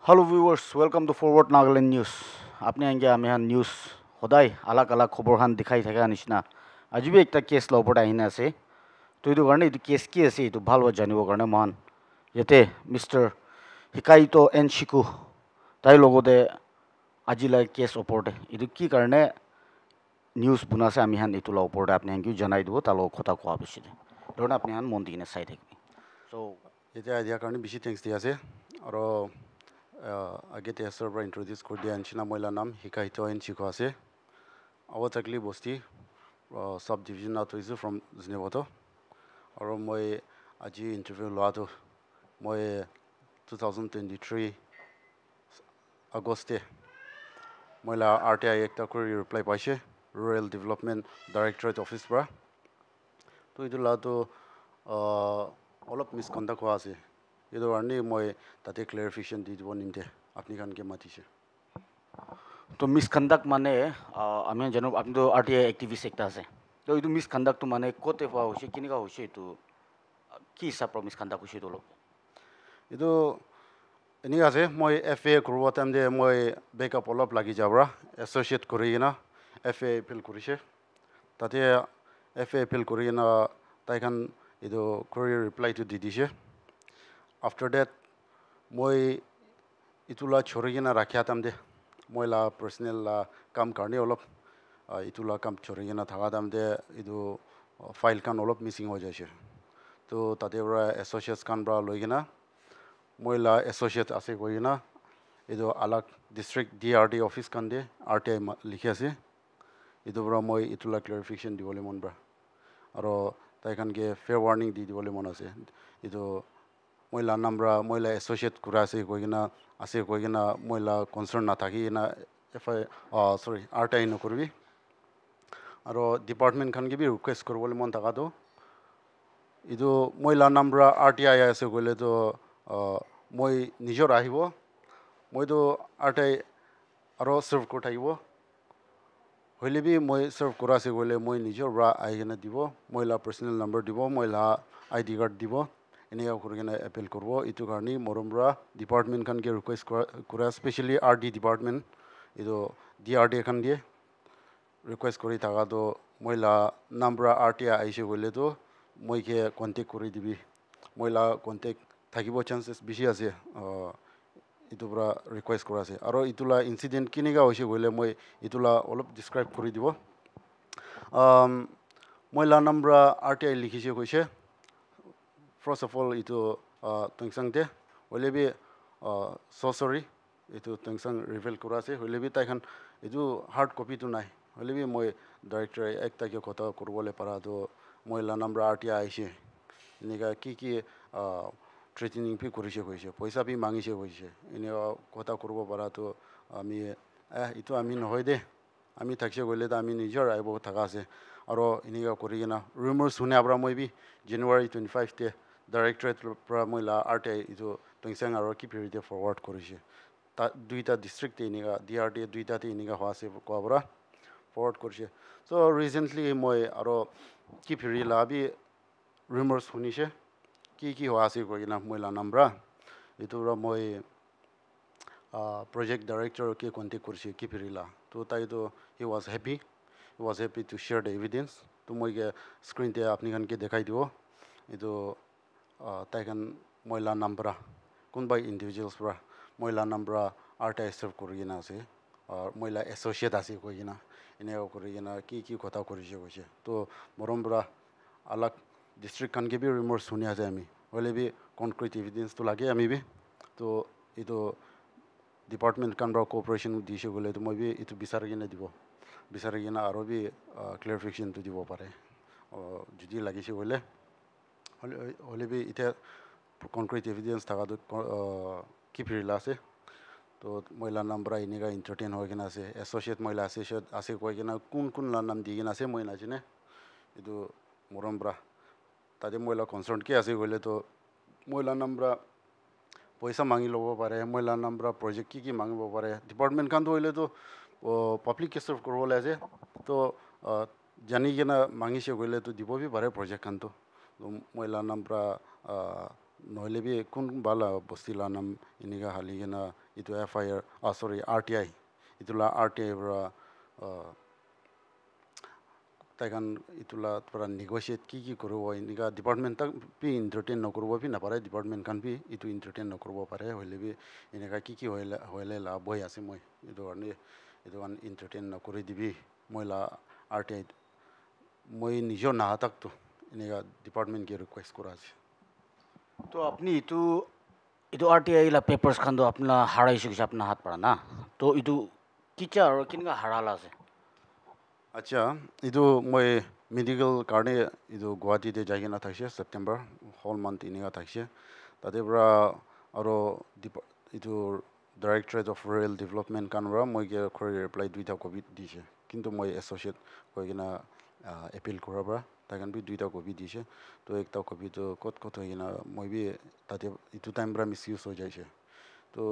Hello viewers, welcome to Forward Nagaland News. आपने आएंगे हमें यहाँ न्यूज़ होदाई अलग अलग खबर हान दिखाई थेगा निशना आज भी एक ता केस लौपट आहिना से तो इधर करने इधर केस की ऐसे इधर भाल वो जाने वो करने मान यते मिस्टर हिकाइतो एनशिकु ताई लोगों दे आजिला केस ओपोर्ट इधर की करने न्यूज़ बुना से हमें यहाँ इधर लौपट आपने यहाँ क्यों जनाई दो तालो खोता को आप इसी दे लोगों आपने यहाँ मोंदी ने साइड है so এতিয়া দিয়াৰ কাৰণে বেছি থেংকছ দি আছে আৰু আগতে এছৰ পৰা ইণ্ট্ৰডিউচ কৰি দিয়া নিচিনা মহিলাৰ নাম হিকাহিত এন চিকো আছে আৱতাকলি বস্তি চাব ডিভিজনত হৈছোঁ ফ্ৰম জিনেভটো আৰু মই আজি ইণ্টাৰভিউ লোৱাটো মই 2023 আগষ্টে মহিলা RTI একটা কৰি ৰিপ্লাই পাইছে ৰুৰেল ডেভেলপমেণ্ট ডাইৰেক্টৰেট অফিচ পৰা তো এইটো লোৱাটো অলপ মিসকণ্ডাক্ট হোৱা আছে এইটো কাৰণে মই তাতে ক্লেৰিফিকেশ্যন দি দিব নিমতে আপুনি খানকে মাতিছে तो मिसकंडक्ट माने আমি জানো আপনি তো RTI एक्टिविस्ट একটা আছে তো এই মিসকন্ডাক্ট মানে কোতে পাওয়া হচ্ছে কিনিকা হচ্ছে তো কি হিসাব মিসকন্ডাক্ট হচ্ছে তো এইটো এনেই আছে মই FA কৰিব টাইমতে মই বেকআপ অলপ লাগি যাবৰা এছ'চিয়েট কৰি কিনা FA এপিল কৰিছে তাতে FA এপিল কৰি কিনা তাইখান এইটো কৰি ৰিপ্লাইটো দি দিছে আফটাৰ ডেট মই ইটোলা ছৰি কিনা ৰাখিয়া টাইমতে মই লা পাৰ্চনেল কাম কাৰণে অলপ ইটোলা কাম ছৰি কিনা থকা টাইমতে এইটো ফাইল খান অলপ মিচিং হৈ যাইছে তো তাতে পৰা এছ'চিয়েটছ খান পৰা লৈ কিনা মই লা এছ'চিয়েট আছে গৈ কিনা এইটো আলাগ ডিষ্ট্ৰিক্ট DRD অফিচ খান দিয়ে RTI লিখি আছে এইটো পৰা মই ইটোলা ক্লেৰিফিকেশ্যন দিবলৈ মন পৰা আৰু তাইখানকে ফেয়াৰ ৱাৰ্ণিং দি দিবলৈ মন আছে এইটো মহিলা নাম্বাৰ মহিলা এছ'চিয়েট কৰা আছে কৈ কিনা মহিলা কনচাৰ্ণ নাথাকি কিনা RTI নকৰিবি আৰু ডিপাৰ্টমেণ্ট খানকে বি ৰিকুৱেষ্ট কৰিবলৈ মন থকাটো এইটো মহিলা নাম্বাৰ RTI আছে গ'লেতো মই নিজৰ আহিব মইতো RTI আৰু চাৰ্ভ কৰি থাকিব হ'লে বি মই চাৰ্ভ কৰা আছে গ'লে মই নিজৰ পৰা আহি কিনে দিব মহিলা পাৰ্চনেল নম্বৰ দিব মহিলা ID কাৰ্ড দিব এনেকুৱা কৰি কিনে এপিল কৰিব এইটো কাৰণে মৰম পৰা ডিপাৰ্টমেণ্ট খানকে ৰিকুৱেষ্ট কৰা স্পেচিয়েলি RD ডিপাৰ্টমেণ্ট এইটো DRD খান দিয়ে ৰিকুৱেষ্ট কৰি থকাটো মহিলা নম্বৰ RTI আহিছে গ'লেতো মইকে কণ্টেক্ট কৰি দিবি মহিলা কণ্টেক্ট থাকিব চান্সেছ বেছি আছে এইটো পৰা ৰিকুৱেষ্ট কৰা আছে আৰু ইটোলা ইনচিডেণ্ট কেনেকুৱা হৈছে গ'লে মই ইটোলা অলপ ডিছক্ৰাইব কৰি দিব মহিলা নম্বৰ RTI লিখিছে কৈছে ফাৰ্ষ্ট অফ অল এইটো টংচাংতে হ'লে বি চৰি এইটো টংচাং ৰিভিল কৰা আছে হ'লে বি তাইখান এইটো হাৰ্ড কপিটো নাই হ'লে বি মই ডাইৰেক্টৰে একটাকে কথা কৰিবলৈ পাৰাটো মহিলা নম্বৰ RTI আহিছে এনেকুৱা কি থ্ৰেটেনিং বি কৰিছে কৈছে পইচা বি মাগিছে কৈছে এনেকুৱা কথা কৰিব পৰাটো আমি এইটো আমি নহয় দে আমি থাকিছে গ'লেতো আমি নিজৰ আহিব থকা আছে আৰু এনেকুৱা কৰি কিনা ৰুমাৰ শুনাৰ পৰা মই বি January 25 ডাইৰেক্টৰেট পৰা মহিলা RTI এইটো টংচাং আৰু কিপিৰিতে ফৰৱাৰ্ড কৰিছে তাত দুইটা ডিষ্ট্ৰিক্টে এনেকুৱা DRD দুইটাতে এনেকুৱা হোৱা আছে কোৱা পৰা ফৰৱাৰ্ড কৰিছে চ' ৰিচেণ্টলি মই আৰু কিপিৰি বি ৰুমাৰ শুনিছে কি হোৱা আছে কৈ কিনা মহিলা নম্বৰ এইটো মই project director ke contact kurche kipirila to taito he was happy to share the evidence to moi ke screen te apni kan ke dekhai dibo eto taikan moila number kunbai individuals pra moila number RTI serve korigina ase or moila associate ase koigina ine korigina ki kotha korise koise to morombra alag district kan ke bi remorse sunia ase ami hole bi concrete evidence to lage ami bi to eto department কান পৰা cooperation দিছে গ'লে তো মই B এইটো বিচাৰি কিনে আৰু বি ক্লেৰিফিকেশ্যনটো দিব পাৰে যদি লাগিছে গ'লে হ'লে বি এতিয়া কনক্ৰিট এভিডেঞ্চ থকাটো কিপিৰিলা আছে তো মহিলা নম্বৰ এনেকুৱা ইণ্টাৰটেইন হৈ কিনে আছে এছ'চিয়েট মহিলা আছে কৈ কিনে কোন নাম দি কিনে আছে মই নাজানে এইটো মৰম পৰা তাতে মহিলা কনচাৰ্ণ কি আছে গ'লে তো মহিলা নম্বৰ পইচা মাঙি ল'ব পাৰে মহিলা নম্বৰ প্ৰজেক্ট কি মাঙিব পাৰে ডিপাৰ্টমেণ্ট খানটো হ'লেতো পাব্লিককে চাৰ্ভ কৰিবলৈ আছে তো জানি কিনে মাঙিছে গ'লেতো দিব বি পাৰে প্ৰজেক্ট খানটো মহিলা নম্বৰ নহ'লে বি কোন বালা বস্তিলা নাম এনেকা হালি কিনা এইটো FIR সৰি RTI ইটোলা RTI পৰা তাইকান ইটোলা পৰা নেগোচিয়েট কি কৰিব এনেকা ডিপাৰ্টমেণ্ট তাক বি এণ্টাৰটেইন নকৰিব বি নাপাৰে ডিপাৰ্টমেণ্ট খান বি এইটো এণ্টাৰটেইন নকৰিব পাৰে হ'লে বি এনেকা কি হ'লে লাভ হৈ আছে মই এইটো কাৰণে এইটো কাৰণে এণ্টাৰটেইন নকৰি দিবি মই RTI মই নিজৰ নাহাতাকতো এনেকা ডিপাৰ্টমেণ্টকে ৰিকুৱেষ্ট কৰা আছে তো আপনি itu RTI la papers khan do apna harai shikse apna hat para na to itu kicha aro kinga harala ase আচ্ছা এইটো মই মেডিকেল কাৰণে এইটো গুৱাহাটীতে যাই কিনে থাকিছে ছেপ্টেম্বৰ হল মান্থ এনেকা থাকিছে তাতে পৰা আৰু এইটো ডাইৰেক্টৰেট অফ ৰুৰেল ডেভেলপমেণ্ট কানৰা মই ৰিপ্লাই দুইটা কপি দিছে কিন্তু মই এছ'চিয়েট হৈ কিনে এপিল কৰাৰ পৰা তাইকান বি দুইটা কপি দিছে তো একটা কপিটো ক'ত হৈ কিনে মই বি তাতে এইটো টাইম পৰা মিছ ইউজ হৈ যাইছে তো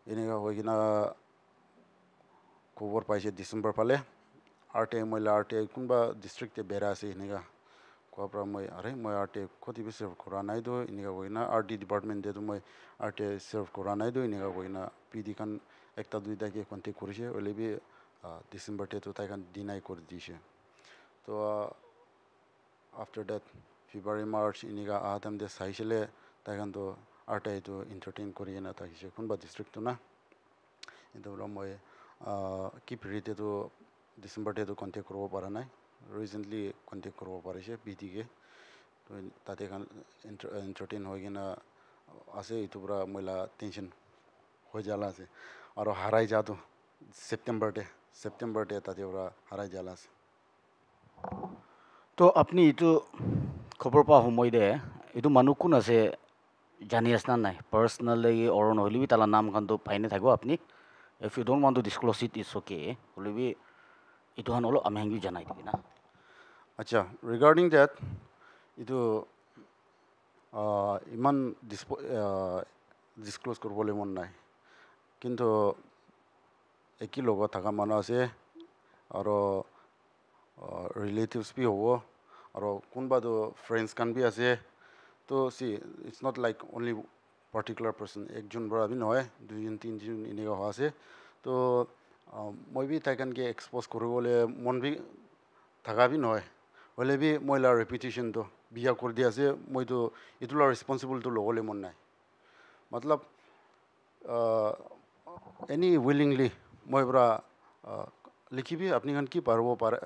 এনেকা হৈ কিনে খবৰ পাইছে ডিচেম্বৰ ফালে RTI মই RTI কোনবা ডিষ্ট্ৰিক্টে বেৰা আছে এনেকা কোৱাৰ পৰা মই মই RTI কতি বি চাৰ্ভ কৰা নাই তো এনেকা হৈ না RD ডিপাৰ্টমেণ্টে মই RTI চাৰ্ভ কৰা নাই তো এনেকা হৈ না PD খান একটা দুইটাকে কণ্টেক্ট কৰিছে হ'লে বি ডিচেম্বৰতে তো তাইখান ডিনাই কৰি দিছে তো আফটাৰ ডেট ফেব্ৰুৱাৰী মাৰ্চ এনেকা টাইমতে চাইছিলে তাইখানতো RTI তো এণ্টাৰটেইন কৰি কিনে থাকিছে কোনবা ডিষ্ট্ৰিক্টটো না এইটো মই কিপৰিতেতো ডিচেম্বৰতেতো কণ্টেক্ট কৰিব পৰা নাই ৰিচেণ্টলি কণ্টেক্ট কৰিব পাৰিছে PDকে তো তাতে খান এণ্টাৰটেইন হৈ কিনে আছে এইটো পৰা মইলা টেনশ্যন হৈ যালা আছে আৰু হাৰাই যাতো ছেপ্টেম্বৰতে তাতে পৰা হাৰাই যালা আছে তো আপনি itu খবৰ পা সময় দে itu মানুহ কোন আছে জানি আছে না নাই পাৰ্সোনালি or নহ'লে বি তালা নাম খান তো পাইনে থাকিব আপনি if you don't want to disclose it it's okay হ'লে বি itu han অলপ আমি হাঙ্গি জানাই দিবি না আচ্ছা ৰিগাৰ্ডিং ডেট এইটো ইমান ডিছক্ল'জ কৰিবলৈ মন নাই কিন্তু একেই লগত থকা মানুহ আছে আৰু ৰিলেটিভছ বি হ'ব আৰু কোনোবাতো ফ্ৰেণ্ডছ খান বি আছে তো it's not like only particular person একজন পৰা বি নহয় দুইজন তিনিজন এনেকুৱা হোৱা আছে তো মই বি তাইকানকে এক্সপ'জ কৰিবলৈ মন বি থকা বি নহয় হ'লে বি মই ৰেপুটেশ্যনটো বিয়া কৰি দি আছে মইতো এইটো ৰেছপনচিবলটো ল'বলৈ মন নাই মতলব এনি উইলিংলি মই পৰা লিখিবি আপুনি খান কি পাৰিব পাৰে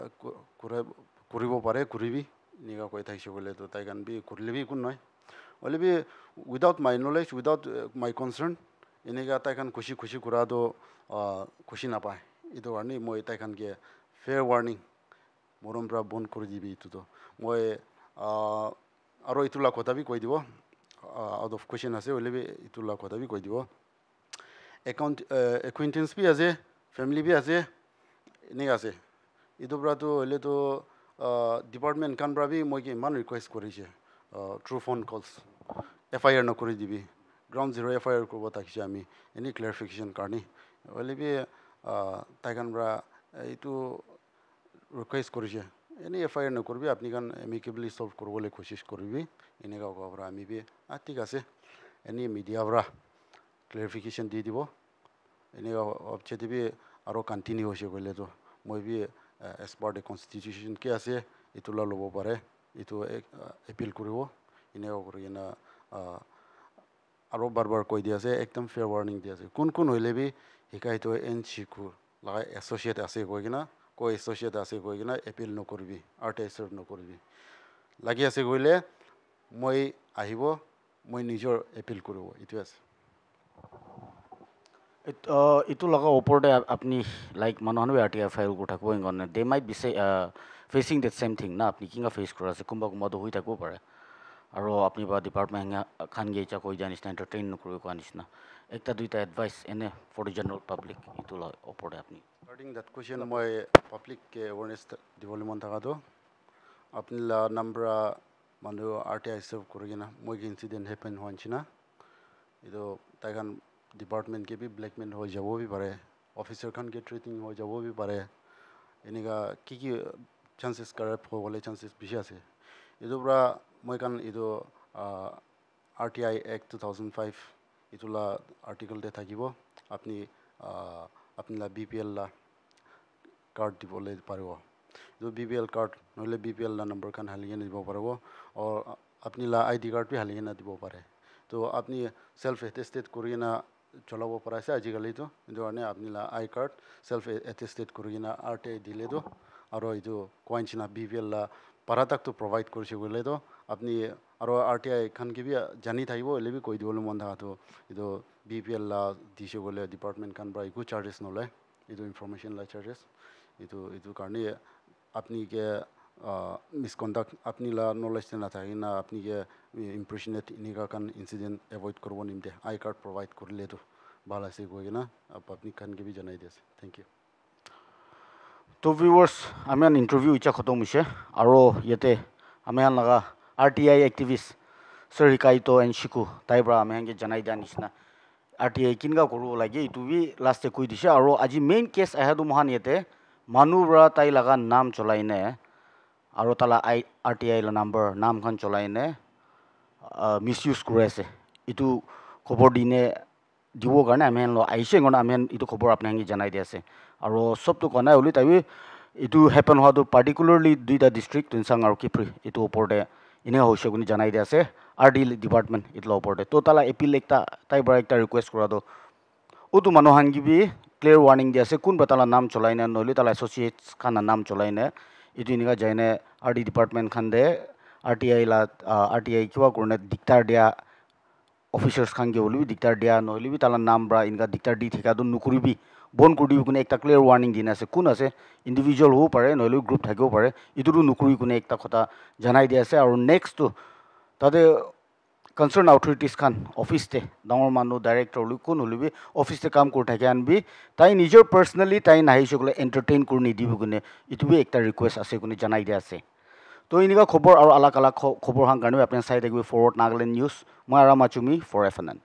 কৰিব পাৰে কৰিবি এনেকুৱা কৈ থাকিছে বোলেতো তাইকান বি কৰিলে বি একো নহয় হ'লে B without my knowledge without my concerned এনেকুৱা তাইকান খুচি কৰাটো খুচি নাপায় এইটো কাৰণে মই তাইকানকে ফেয়াৰ ৱাৰ্ণিং মৰম পৰা বন্ধ কৰি দিবি এইটোতো মই আৰু এইটোলা কথা বি কৈ দিব আউট অফ কুৱেশ্যন আছে হ'লে বি এইটোলা কথা বি কৈ দিব একুইণ্টেঞ্চ বি আছে ফেমিলি বি আছে এনেকৈ আছে এইটোৰ পৰাতো হ'লেতো ডিপাৰ্টমেণ্ট খান পৰা বি মই ইমান ৰিকুৱেষ্ট কৰিছে থ্ৰু ফোন কলছ FIR নকৰি দিবি গ্ৰাউণ্ড জিৰ' FIR কৰিব থাকিছে আমি এনি ক্লেৰিফিকেশ্যন কাৰণে হ'লে বি তাইখান পৰা এইটো ৰিকুৱেষ্ট কৰিছে এনি FIR নকৰিবি আপুনি খান এমিকেবলি চল্ভ কৰিবলৈ কোচিছ কৰিবি এনেকুৱা কোৱাৰ পৰা আমি বি ঠিক আছে এনি মিডিয়াৰ পৰা ক্লেৰিফিকেশ্যন দি দিব এনেকুৱা অবজেক্টিভ বি আৰু কণ্টিনিউ হৈছে গ'লেতো মই বি এজ পাৰ দ্য কনষ্টিটিউশ্যন কি আছে এইটো ল'ব পাৰে এইটো এপিল কৰিব এনেকুৱা কৰি কিনে আৰু বাৰ কৈ দি আছে একদম ফেয়াৰ ৱাৰ্ণিং দি আছে কোন হ'লে বি শিকাইতো NCQ লগা এছ'চিয়েট আছে কৈ কিনে এছ'চিয়েট আছে কৈ কিনে এপিল নকৰিবি RTI চাৰ্ভ নকৰিবি লাগি আছে গ'লে মই আহিব মই নিজৰ এপিল কৰিব এইটোৱে আছে itu লগা ওপৰতে আপনি লাইক মানুহৰ RTI ফাইল কৰি থাকিব ইংগনে they might be facing that same thing না আপনি কিংগা ফেচ কৰা আছে কোনোবাতো হৈ থাকিব পাৰে আৰু আপনি বা ডিপাৰ্টমেণ্ট খান গেইচা কৈ দিয়া নিচিনা এণ্টাৰটেইন নকৰিব কোৱা নিচিনা একটা দুইটা এডভাইচ এনে ফৰ দ্য জেনেৰেল পাব্লিক এইটো ওপৰতে আপনি ৰিগাৰ্ডিং দ্যাট কুৱেশ্যন মই পাব্লিককে এৱাৰনেছ দিবলৈ মন থকাটো আপুনি নাম্বাৰ মানুহ RTI চাৰ্ভ কৰি কিনে মই ইনচিডেণ্ট হেপেন হোৱা নিচিনা এইটো তাইখান ডিপাৰ্টমেণ্টকে বি ব্লেকমেইল হৈ যাব বি পাৰে অফিচাৰ খানকে ট্ৰিটিং হৈ যাব বি পাৰে এনেকুৱা কি চান্সেছ কাৰেক্ট হ'বলৈ চান্সেছ বেছি আছে এইটোৰ পৰা মই কাৰণ এইটো RTI Act 2005 ইটোলা আর্টিকেল দে থাকিব আপনি আপনার BPL লা কার্ড দিবলে পারব जो BPL कार्ड নহলে BPL ला नंबर खान हालिए দিব পারব और अपनी ला ID कार्ड भी हालिए ना দিব পারে तो আপনি সেলফ অ্যাটেস্টেড করিয়ে না চলাব পারাছে আজিকালি তো ধরনে আপনি লা আই কার্ড সেলফ অ্যাটেস্টেড করিয়ে না RTI দিলে তো আর এইটো কয়েন্স না BPL লা পারাতাক তো প্রোভাইড কৰিছে বলে তো আপনি আর RTI খান কি বি জানি থাকিব এলে বি কই দিবলে মন থাকা তো এইটো BPL লা দিছে বলে ডিপার্টমেন্ট খান বা ইকো চার্জেস নলয় এইটো ইনফরমেশন লা চার্জেস এইটো কারণে আপনি কে মিসকন্ডাক্ট আপনি লা নলেজ না থাকে না আপনি কে ইমপ্রেশনেট ইনিকা কান ইনসিডেন্ট অ্যাভয়েড করব নিমতে আই কার্ড প্রোভাইড করলে তো ভালো আছে কই না আপনি খান কে বি জানাই দিয়েছে থ্যাংক ইউ তো ভিউয়ার্স আমি আন ইন্টারভিউ ইচ্ছা খতম হৈছে আৰু ইয়াতে আমি আন লগা RTI এক্টিভিষ্ট সৰিকাইতো এনশিকু তাইবৰা আমি হাঙ্গে জানাই দিয়া নিচিনা RTI কিনগা কৰিব লাগে এইটো বি লাষ্টে কৈ দিছে আৰু আজি মেইন কেছ আহেদু মহান ইয়াতে মানুহবৰা তাই লগা নাম চলাইনে আৰু তালা RTI লা নাম্বাৰ নামখন চলাইনে মিসইউজ কৰি আছে এইটো খবৰ দিনে দিব কাৰণে আমি আহিছে কাৰণে আমি এইটো খবৰ আপোনাক জনাই দি আছে আৰু সবটো কোৱা নাই বুলি তাই এইটো হেপন হোৱাটো পাৰ্টিকুলাৰলি দুইটা ডিষ্ট্ৰিক্ট তুনচাং আৰু কিপ্ৰি এইটো ওপৰতে এনে হৈছে বুলি জনাই দি আছে RD ডিপাৰ্টমেণ্ট এইটো ওপৰতে তো তালা এপিল একটা তাই পৰা একটা ৰিকুৱেষ্ট কৰাটো ওটো মানুহহান কিবি ক্লিয়াৰ ৱাৰ্নিং দি আছে কোন তালা নাম চলাই না নহলে তালা এছ'চিয়েটছ খান নাম চলাই না এইটো এনেকা যায় না RD ডিপাৰ্টমেণ্ট খান দে RTI কিবা কাৰণে দিগদাৰ দিয়া অফিচার্স খানকে বলবি দিকটার দেয়া নহলে তার নাম বা ইনকা দিকটার দি ঠিকা নকরিবি বন করবি কোনে একটা ক্লিয়ার ওয়ার্নিং দিন আছে কোন আছে ইন্ডিভিজুয়াল হব পারে নহলে গ্রুপ থাকিও পারে ইটোটো নকরি কোনে একটা কথা জানাই দি আছে আর নেক্সট তো তাতে কনসার্ন অথরিটিজ খান অফিসতে ডাঙর মানুষ ডাইরেক্টর কোন হলিবি অফিসতে কাম করে থাকে আনবি তাই নিজের পার্সোনালি তাই নাহি সকলে এন্টারটেইন করে নিদিব কোনে ইটোবি একটা রিকোয়েস্ট আছে কোনে জানাই দি আছে তো এনেকুৱা খবৰ আৰু আলাক আলাক খবৰ হাং কাৰণে আপুনি চাই থাকিব ফৰৱাৰ্ড নাগালেণ্ড নিউজ মই আৰাম আচুমি ফৰ FNN